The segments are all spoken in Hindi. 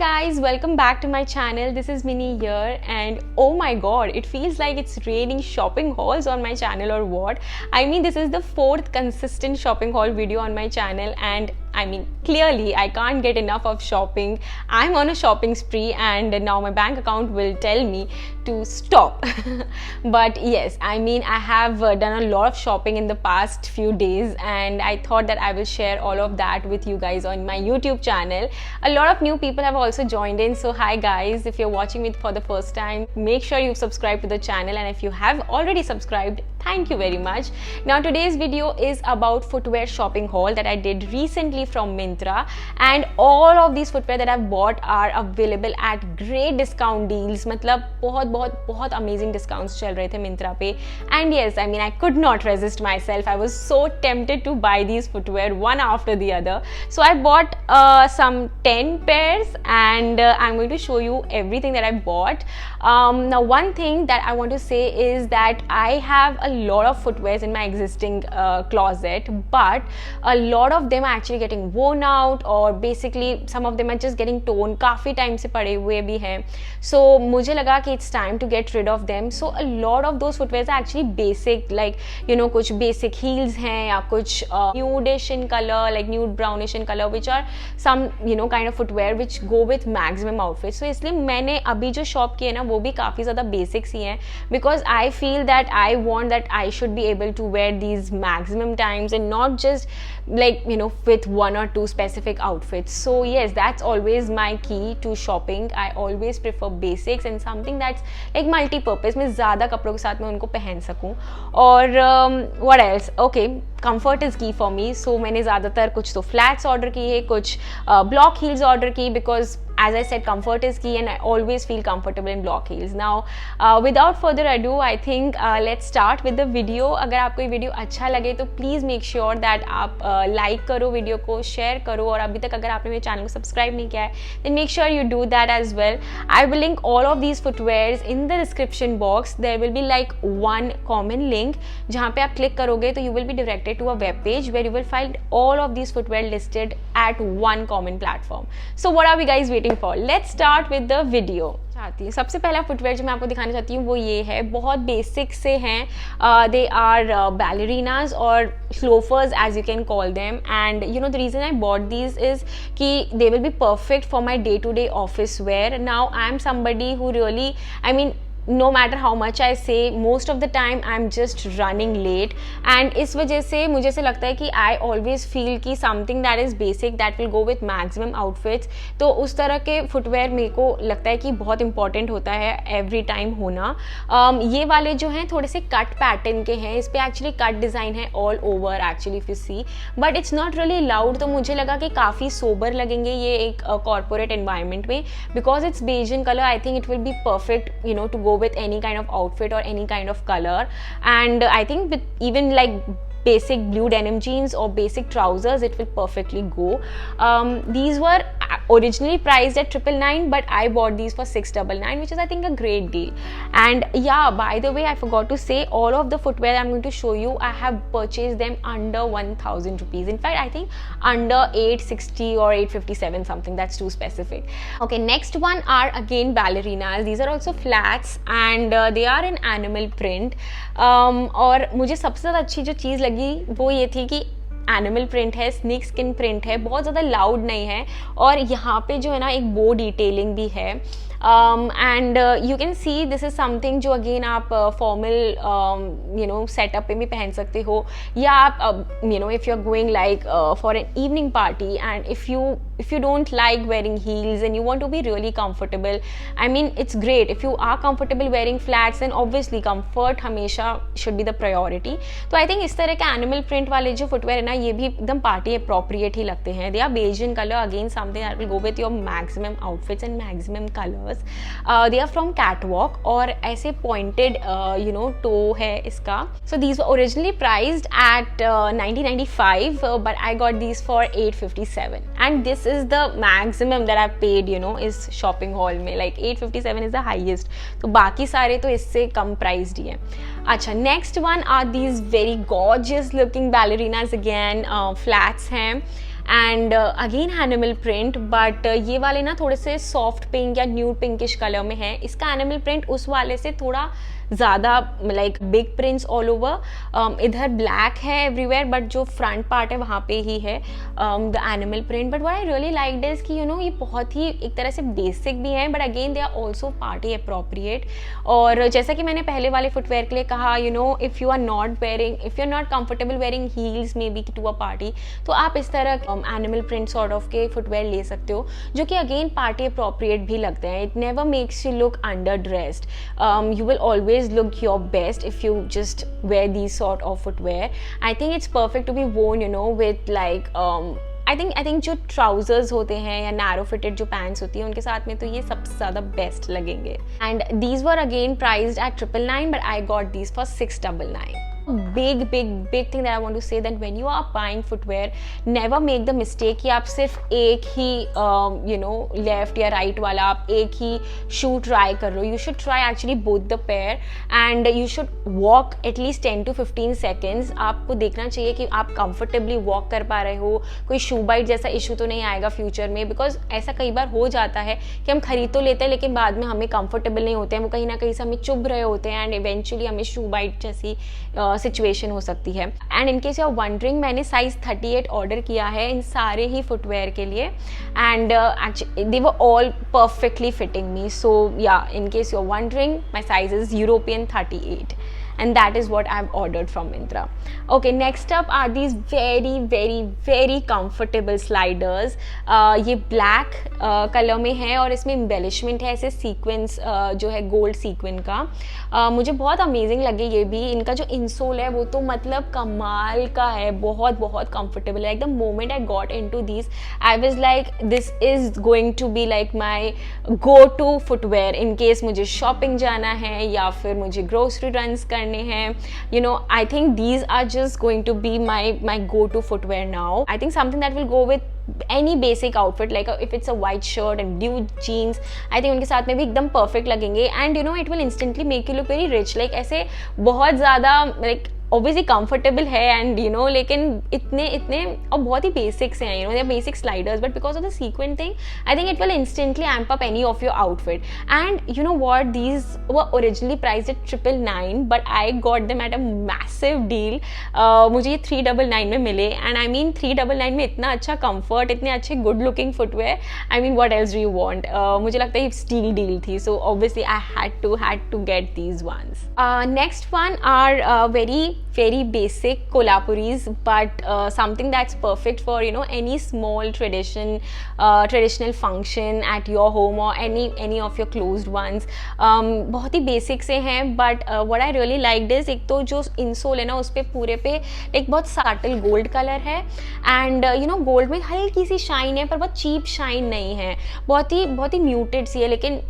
guys, welcome back to my channel. This is Minnie here, and oh my god, it feels like it's raining shopping hauls on my channel or what. I mean, this is the fourth consistent shopping haul video on my channel, and I mean, clearly I can't get enough of shopping. I'm on a shopping spree and now my bank account will tell me to stop. But yes, I mean, I have done a lot of shopping in the past few days, and I thought that I will share all of that with you guys on my YouTube channel. A lot of new people have also joined in, so hi guys, if you're watching me for the first time, make sure you subscribe to the channel, and if you have already subscribed, thank you very much. Now today's video is about footwear shopping haul that I did recently from Myntra, and all of these footwear that I've bought are available at great discount deals. मतलब बहुत amazing discounts चल रहे थे Myntra पे, and yes, I mean, I could not resist myself. I was so tempted to buy these footwear one after the other. So I bought some 10 pairs, and I'm going to show you everything that I bought. Now one thing that I want to say is that I have a lot of footwears in my existing closet, but a lot of them are actually getting worn out, or basically some of them are just getting torn. काफ़ी टाइम से पड़े हुए भी हैं, so मुझे लगा कि it's time to get rid of them. So a lot of those footwears are actually basic, like you know, कुछ basic heels हैं या कुछ nudish in color, like nude brownish in color, which are some you know kind of footwear which go with maximum outfits. So इसलिए मैंने अभी जो शॉप की है ना, वो भी काफ़ी ज़्यादा basics ही हैं, because I feel that I want that I should be able to wear these maximum times and not just like you know with one or two specific outfits. So yes, that's always my key to shopping. I always prefer basics and something that's like multi-purpose, मैं ज़्यादा कपड़ों के साथ में उनको पहन सकूँ. और what else? Okay, comfort is key for me. So मैंने ज़्यादातर कुछ तो flats order की है, कुछ block heels order की, because as I said, comfort is key and I always feel comfortable in block heels. Now without further ado, I think let's start with the video. अगर आपको ये वीडियो अच्छा लगे तो प्लीज़ मेक श्योर दैट आप लाइक करो वीडियो को, शेयर करो, और अभी तक अगर आपने मेरे चैनल को सब्सक्राइब नहीं किया है then make sure you do that as well. I will link all of these footwears in the description box. There will be like one common link जहाँ पे आप क्लिक करोगे तो you will be directed to a web page where you will find all of these footwear listed at one common platform. So what are we guys waiting for? Let's start with the video. सबसे पहला फुटवेयर जो मैं आपको दिखाना चाहती हूँ वो ये है, बहुत बेसिक से हैं. दे आर बैलरीनाज और loafers as you can call them, and you know the reason I bought these is कि they will be perfect for my day to day office wear. Now I am somebody who really, I mean, no matter how much I say, most of the time I'm just running late, and इस वजह से मुझे से लगता है कि I always feel कि something that is basic that will go with maximum outfits. तो उस तरह के फुटवेयर मेरे को लगता है कि बहुत इंपॉर्टेंट होता है एवरी टाइम होना. ये वाले जो हैं थोड़े से कट पैटर्न के हैं, इस पर एक्चुअली कट डिज़ाइन है all over actually if you see, but it's not really loud. तो मुझे लगा कि काफ़ी सोबर लगेंगे ये एक कॉर्पोरेट एनवायरनमेंट में, because it's beige in colour. I think it will be perfect you know to go with any kind of outfit or any kind of color, and I think with even like basic blue denim jeans or basic trousers it will perfectly go. These were originally priced at 999, but I bought these for 699, which is I think a great deal. And yeah, by the way, I forgot to say, all of the footwear I'm going to show you, I have purchased them under 1000 rupees. In fact, I think under 860 or 857 something. That's too specific. Okay, next one are again ballerinas. These are also flats, and they are in animal print. और मुझे सबसे ज़्यादा अच्छी जो चीज़ लगी वो ये थी कि एनिमल प्रिंट है, स्नेक स्किन प्रिंट है, बहुत ज़्यादा लाउड नहीं है, और यहाँ पे जो है ना एक बो डिटेलिंग भी है. And you can see this is something जो अगेन आप फॉर्मल यू नो सेटअप पे भी पहन सकते हो, या आप you know if you are going like for an evening party, and if you don't like wearing heels and you want to be really comfortable, I mean it's great. If you are comfortable wearing flats, then obviously comfort हमेशा should be the priority. तो I think इस तरह के animal print वाले जो footwear है ना, ये भी एकदम party appropriate ही लगते हैं. They are beige in color, again something that will go with your maximum outfits and maximum colors. They are from Catwalk, और ऐसे pointed you know toe है इसका. So these were originally priced at 1995, but I got these for 857, and this is the maximum that I've paid, you know, is shopping haul में, like 857 is the highest. तो बाकी सारे तो इससे कम priced ही हैं. अच्छा, next one are these very gorgeous looking ballerinas again, flats हैं. And again animal print, but ये वाले ना थोड़े से सॉफ्ट पिंक या न्यूड पिंकिश कलर में है. इसका एनिमल प्रिंट उस वाले से थोड़ा ज़्यादा like big prints all over. इधर ब्लैक है एवरीवेयर, बट जो फ्रंट पार्ट है वहाँ पे ही है the animal print. But what I really like is कि ये बहुत ही एक तरह से बेसिक भी हैं, but again they are also party appropriate. और जैसा कि मैंने पहले वाले फुटवेयर के लिए कहा, if you are not comfortable wearing heels maybe to a अ पार्टी, तो आप इस तरह एनिमल प्रिंट सॉर्ट ऑफ के फुटवेयर ले सकते हो, जो कि अगेन पार्टी अप्रोप्रिएट भी लगते हैं. It never makes you look under dressed. You will always look your best if you just wear these sort of footwear. I think it's perfect to be worn with like I think जो trousers होते हैं या narrow fitted जो pants होती हैं उनके साथ में तो ये सबसे ज़्यादा best लगेंगे. And these were again priced at 999, but I got these for 699. big thing that I want to say that when you are buying footwear, never make the mistake कि आप सिर्फ एक ही लेफ्ट या राइट वाला आप एक ही शू ट्राई कर रहे हो. You should try actually both the pair and you should walk at least 10 to 15 seconds. आपको देखना चाहिए कि आप comfortably walk कर पा रहे हो, कोई शू बाइट जैसा इशू तो नहीं आएगा फ्यूचर में, बिकॉज ऐसा कई बार हो जाता है कि हम खरीद तो लेते हैं लेकिन बाद में हमें कंफर्टेबल नहीं होते हैं, वो कहीं ना कहीं से हमें चुभ रहे होते हैं एंड इवेंचुअली हमें शू बाइट जैसी सिचुएशन हो सकती है. And in case you are wondering, मैंने साइज 38 ऑर्डर किया है इन सारे ही फुटवेयर के लिए and actually they were all perfectly fitting me. So yeah, in case you are wondering, my size is European 38 and that is what I've ordered from Myntra. Okay, next up are these very comfortable sliders. ये black कलर में है और इसमें embellishment है ऐसे सीक्वेंस जो है गोल्ड सीक्वेंस का. मुझे बहुत अमेजिंग लगे ये भी. इनका जो इंसोल है वो तो मतलब कमाल का है, बहुत कंफर्टेबल है. Like the moment I got into this I was like this is going to be like my go to footwear in case मुझे शॉपिंग जाना है या फिर मुझे ग्रोसरी रन्स करने हैं. I think these are just going to be my go-to footwear now. I think something that will go with any basic outfit, like if it's a white shirt and blue jeans, I think उनके साथ में भी एकदम perfect लगेंगे. And it will instantly make you look very rich. Like ऐसे बहुत ज़्यादा like ऑब्वियसली कंफर्टेबल है एंड लेकिन इतने और बहुत ही बेसिक से हैं. They basic sliders, but because of the sequent thing I think it will instantly amp up any of your outfit. And you know what, these were originally priced at 999, but I got them at a massive deal. मुझे ये 399 में मिले एंड आई मीन 399 में इतना अच्छा कंफर्ट, इतने अच्छे good looking footwear, I mean what else do you want. मुझे लगता है ये स्टील डील थी, so obviously I had to get these ones. Next one are very basic Kolhapuris, but something that's perfect for any small traditional function at your home or any of your closed ones. बहुत ही basic से हैं, but what I really liked is एक तो जो insole है ना उस पे पूरे पे एक बहुत subtle gold color है and gold में हल्की सी shine है पर बहुत cheap shine नहीं है, बहुत ही muted सी है, लेकिन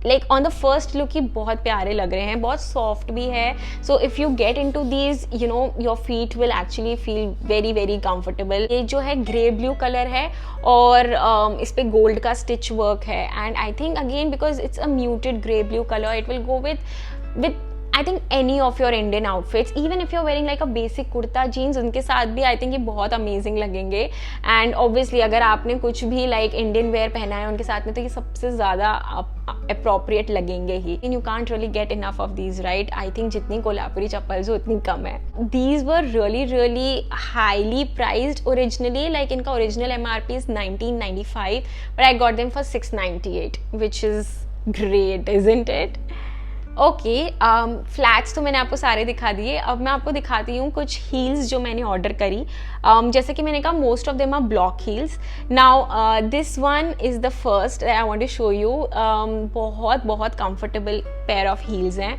like on the first look ही बहुत प्यारे लग रहे हैं, बहुत सॉफ्ट भी है. So if you get into these your feet will actually feel very comfortable. ये जो है ग्रे ब्लू कलर है और इस पे गोल्ड का स्टिच वर्क है and I think again because it's a muted grey blue colour it will go with I think any of your Indian outfits, even if you're wearing like a basic kurta jeans, उनके साथ भी I think ये बहुत amazing लगेंगे. And obviously अगर आपने कुछ भी like Indian wear पहना है उनके साथ में तो ये सबसे ज़्यादा appropriate लगेंगे ही. And you can't really get enough of these, right? I think जितनी कोल्हापुरी चप्पल जो उतनी कम है. These were really highly priced originally, like इनका original MRP is 1995, but I got them for 698, which is great, isn't it? Okay, flats तो मैंने आपको सारे दिखा दिए. अब मैं आपको दिखाती हूँ कुछ हील्स जो मैंने ऑर्डर करी. जैसे कि मैंने कहा most of them are block heels. Now this one is the first I want to show you. बहुत कंफर्टेबल पेयर ऑफ हील्स हैं.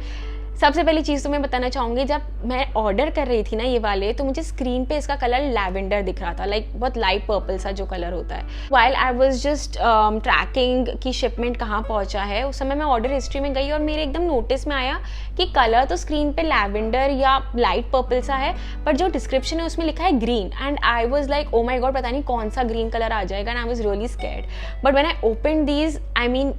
सबसे पहली चीज़ तो मैं बताना चाहूँगी, जब मैं ऑर्डर कर रही थी ना ये वाले, तो मुझे स्क्रीन पे इसका कलर लैवेंडर दिख रहा था, लाइक बहुत लाइट पर्पल सा जो कलर होता है. While I was just tracking कि शिपमेंट कहाँ पहुँचा है, उस समय मैं ऑर्डर हिस्ट्री में गई और मेरे एकदम नोटिस में आया कि कलर तो स्क्रीन पे लैवेंडर या लाइट पर्पल सा है, पर जो डिस्क्रिप्शन है उसमें लिखा है green. And I was like oh my god, पता नहीं कौन सा ग्रीन कलर आ जाएगा. And I was really scared. But when I open these, I mean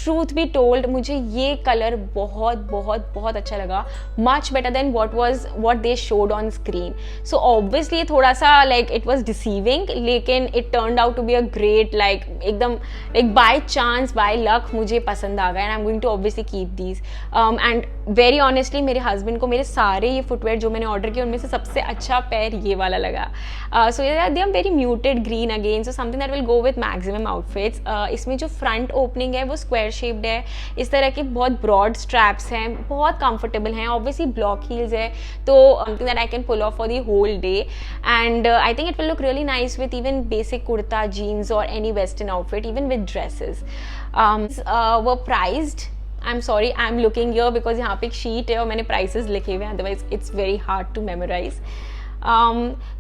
truth be told मुझे ये कलर बहुत बहुत बहुत अच्छा लगा, much better than what they showed on screen. So obviously थोड़ा सा लाइक इट वॉज डिसीविंग, लेकिन it turned out to be a great, like एकदम like bye chance by luck मुझे पसंद आ गया and I am going to obviously keep these. And very honestly मेरे हस्बैंड को मेरे सारे ये फुटवेयर जो मैंने ऑर्डर किए उनमें से सबसे अच्छा पेयर ये वाला लगा. So they are very muted green again, so something that will go with maximum outfits. इसमें जो फ्रंट ओपनिंग है वो स्क्वायर शेप्ड है, इस तरह के बहुत ब्रॉड स्ट्रैप्स हैं, बहुत कंफर्टेबल हैं, ऑब्वियसली ब्लॉक हील्स है, तो something that I can pull off for the whole day. And I think it will look really nice with even basic kurta, jeans और any western outfit, even with dresses. वो priced, I am sorry I am looking here because यहाँ पे एक शीट है और मैंने प्राइसेस लिखे हुए हैं, otherwise it's very hard to memorise.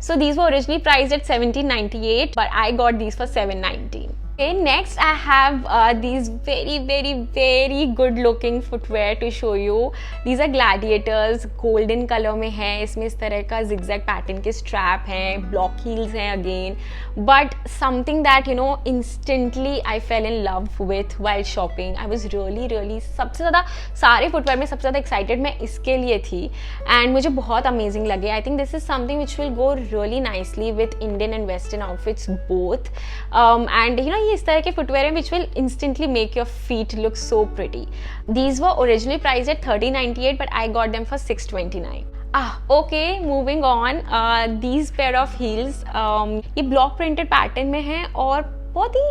So these were originally priced at $17.98, but I got these for $7.19. Okay, next I have these very good looking footwear to show you. These are gladiators, golden color में है, इसमें इस तरह का zigzag pattern के strap हैं, block heels हैं again, but something that you know instantly I fell in love with while shopping. I was really सबसे ज़्यादा सारे footwear में सबसे ज़्यादा excited मैं इसके लिए थी and मुझे बहुत amazing लगे. I think this is something which will go really nicely with Indian and Western outfits both. And you know इस तरह के फुटवेयर हैं which will instantly make your feet look so pretty. These were originally priced at $13.98 but I got them for $6.29. Okay, moving on. These pair of heels, ये ब्लॉक प्रिंटेड पैटर्न में है और बहुत ही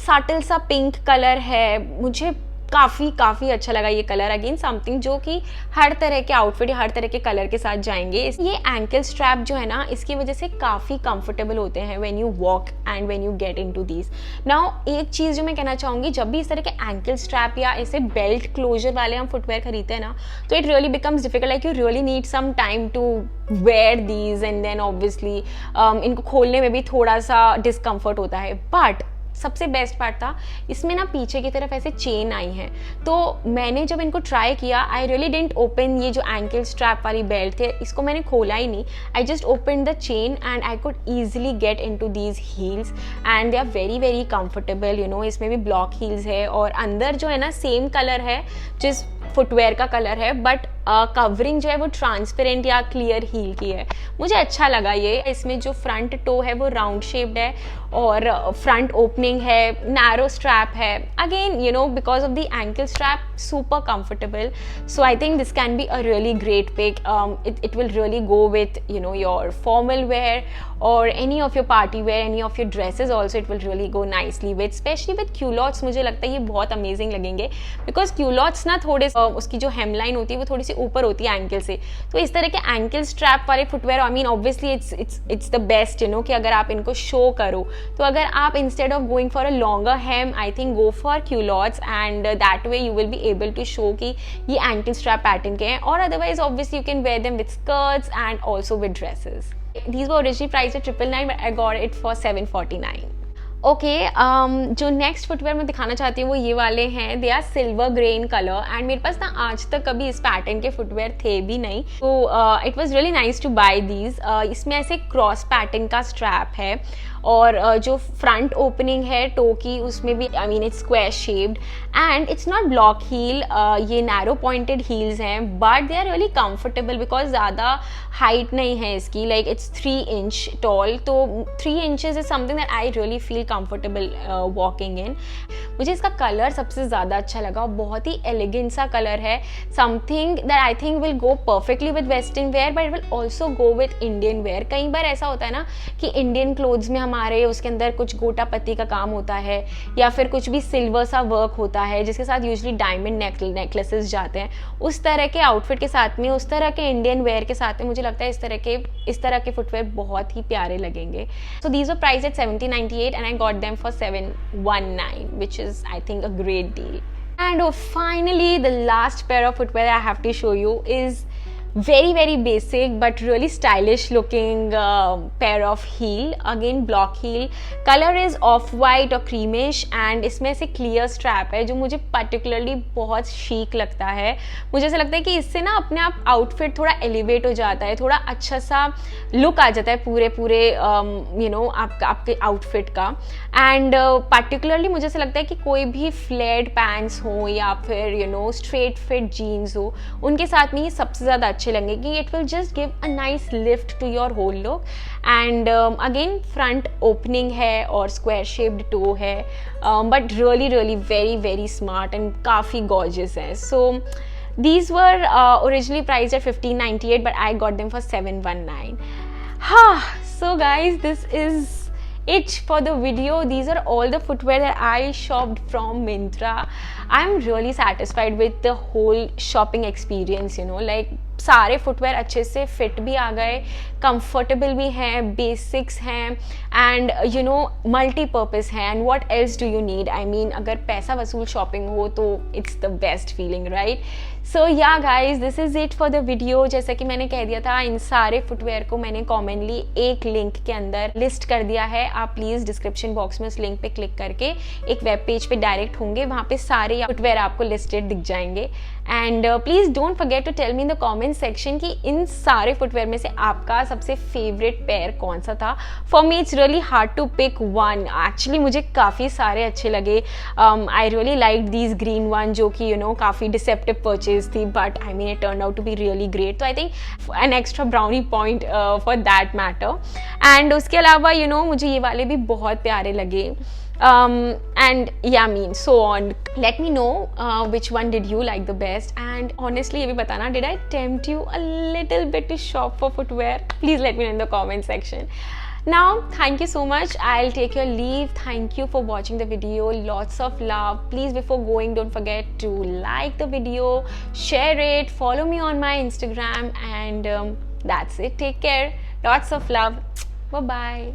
सटल सा पिंक कलर है. मुझे काफ़ी अच्छा लगा ये कलर. अगेन समथिंग जो कि हर तरह के आउटफिट या हर तरह के कलर के साथ जाएंगे. ये एंकल स्ट्रैप जो है ना इसकी वजह से काफ़ी कंफर्टेबल होते हैं when you walk and when you get into these. Now एक चीज़ जो मैं कहना चाहूँगी, जब भी इस तरह के एंकल स्ट्रैप या ऐसे बेल्ट क्लोजर वाले हम फुटवेयर खरीदते हैं ना, तो it really becomes difficult. Like you really need some time to wear these and then obviously इनको खोलने में भी थोड़ा सा डिस्कम्फर्ट होता है. बट सबसे बेस्ट पार्ट था इसमें ना पीछे की तरफ ऐसे चेन आई हैं, तो मैंने जब इनको ट्राई किया आई रियली डिडंट ओपन ये जो एंकल स्ट्रैप वाली बेल्ट थे इसको मैंने खोला ही नहीं. I just open the chain and I could easily get into these heels and they are very comfortable. You know इसमें भी ब्लॉक हील्स है और अंदर जो है ना सेम कलर है जिस फुटवेयर का कलर है, बट कवरिंग जो है वो ट्रांसपेरेंट या क्लियर हील की है. मुझे अच्छा लगा ये. इसमें जो फ्रंट टो है वो राउंड शेप्ड है और फ्रंट ओपनिंग है, नैरो स्ट्रैप है. Again you know because of the ankle strap super comfortable. So I think this can be a really great pick. It will really go with you know your formal wear or any of your party wear, any of your dresses also, it will really go nicely with, especially with culottes. मुझे लगता है ये बहुत amazing लगेंगे because culottes ना थोड़े उसकी जो hemline होती है वो थोड़ी सी ऊपर होती है एंकल से. तो इस तरह के एंकल स्ट्रैप वाले footwear, I mean obviously it's the best you know कि अगर आप इनको शो करो, तो अगर आप instead of going for a longer hem I think go for culottes and that way you will be able to show कि ये एंकल स्ट्रैप पैटर्न के हैं. और otherwise obviously you can wear them with skirts and also with dresses. These were originally priced at $999 but I got it for $749. Okay, जो नेक्स्ट फुटवेयर मैं दिखाना चाहती हूँ वो ये वाले हैं. They are silver grey in colour and मेरे पास ना आज तक कभी इस पैटर्न के फुटवेयर थे भी नहीं, तो it was really nice two by these. इसमें ऐसे क्रॉस पैटर्न का स्ट्रैप है और जो फ्रंट ओपनिंग है टो की उसमें भी I mean it's square shaped and it's not block heel. ये नैरो पॉइंटेड हील्स हैं but they are really comfortable because ज़्यादा हाइट नहीं है इसकी. लाइक इट्स 3 इंच टॉल, तो 3 inches is something that I really feel comfortable walking in. मुझे इसका कलर सबसे ज़्यादा अच्छा लगा, बहुत ही एलिगेंट सा कलर है. Something that I think will go perfectly with western wear but it will also go with Indian wear. कई बार ऐसा होता है ना कि इंडियन क्लोथ्स में हमारे उसके अंदर कुछ गोटा पत्ती का काम होता है या फिर कुछ भी सिल्वर सा वर्क होता है जिसके साथ यूजुअली डायमंड नेकलेसेस जाते हैं. उस तरह के आउटफिट के साथ में, उस तरह के इंडियन वेयर के साथ में मुझे लगता है इस तरह के फुटवेयर बहुत ही प्यारे लगेंगे. So these were priced eight $1798 and I got them for $719 which is I think a great deal. And finally the last pair of footwear I have to show you is very basic but really stylish looking pair of heel, again block heel. Color is off white और creamish and इसमें से clear strap है जो मुझे particularly बहुत chic लगता है. मुझे ऐसा लगता है कि इससे ना अपने आप outfit थोड़ा elevate हो जाता है, थोड़ा अच्छा सा look आ जाता है पूरे आपके outfit का. And particularly मुझे ऐसा लगता है कि कोई भी flared pants हो या फिर straight fit jeans हो, उनके साथ में ये सबसे ज़्यादा अच्छे लगेंगे कि it will just give a nice lift to your whole look. And again front opening है और स्क्वायर शेप्ड टो है, but really very smart and काफ़ी गॉर्जियस है. So these were originally priced at $15.98 but I got them for $7.19. So guys, this is it for the video. These are all the footwear that I shopped from Myntra. I'm really satisfied with the whole shopping experience, like सारे फुटवेयर अच्छे से फिट भी आ गए, कंफर्टेबल भी हैं, बेसिक्स हैं एंड मल्टीपर्पज़ हैं. And what else do you need? I mean अगर पैसा वसूल शॉपिंग हो तो it's the best feeling, right? So yeah guys, this is it for the video. जैसा कि मैंने कह दिया था, इन सारे फुटवेयर को मैंने कॉमनली एक लिंक के अंदर लिस्ट कर दिया है. आप प्लीज़ डिस्क्रिप्शन बॉक्स में उस लिंक पे क्लिक करके एक वेब पेज पे डायरेक्ट होंगे, वहाँ पे सारे फुटवेयर आपको लिस्टेड दिख जाएंगे. And please don't forget to tell me in the comment section कि इन सारे फुटवेयर में से आपका सबसे फेवरेट पेयर कौन सा था. For me it's really hard to pick one. Actually मुझे काफ़ी सारे अच्छे लगे. I really like these green one जो कि काफ़ी डिसेप्टिव परचेज थी, but I mean it turn out to be really great. तो I think an extra brownie point for that matter. And उसके अलावा मुझे ये वाले भी बहुत प्यारे लगे. And yeah, I mean, so on. Let me know which one did you like the best, and honestly ये भी बताना, did I tempt you a little bit to shop for footwear? Please let me know in the comment section. Now, thank you so much. I'll take your leave. Thank you for watching the video. Lots of love. Please, before going, don't forget to like the video, share it, follow me on my Instagram, and that's it. Take care. Lots of love. Bye bye.